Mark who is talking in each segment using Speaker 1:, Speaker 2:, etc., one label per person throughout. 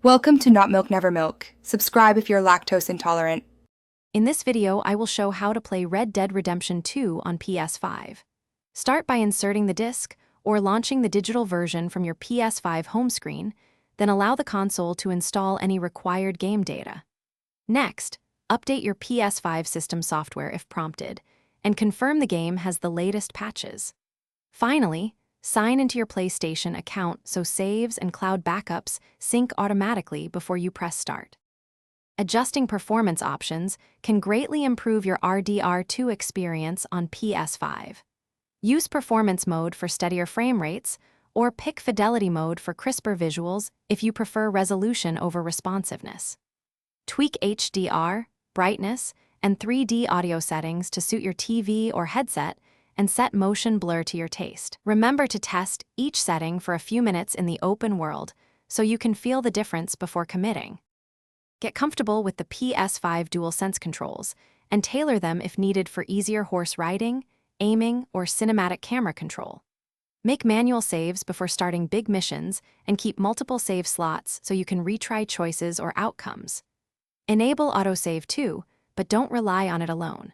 Speaker 1: Welcome to Not Milk Never Milk. Subscribe if you're lactose intolerant.
Speaker 2: In this video, I will show how to play Red Dead Redemption 2 on PS5. Start by inserting the disc or launching the digital version from your PS5 home screen, then allow the console to install any required game data. Next, update your PS5 system software if prompted, and confirm the game has the latest patches. Finally, sign into your PlayStation account so saves and cloud backups sync automatically before you press start. Adjusting performance options can greatly improve your RDR2 experience on PS5. Use Performance Mode for steadier frame rates, or pick Fidelity Mode for crisper visuals if you prefer resolution over responsiveness. Tweak HDR, brightness, and 3D audio settings to suit your TV or headset, and set motion blur to your taste. Remember to test each setting for a few minutes in the open world so you can feel the difference before committing. Get comfortable with the PS5 DualSense controls and tailor them if needed for easier horse riding, aiming, or cinematic camera control. Make manual saves before starting big missions and keep multiple save slots so you can retry choices or outcomes. Enable autosave too, but don't rely on it alone.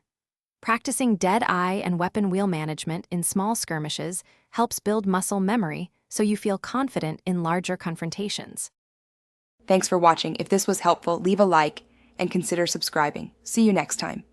Speaker 2: Practicing dead eye and weapon wheel management in small skirmishes helps build muscle memory so you feel confident in larger confrontations.
Speaker 1: Thanks for watching. If this was helpful, leave a like and consider subscribing. See you next time.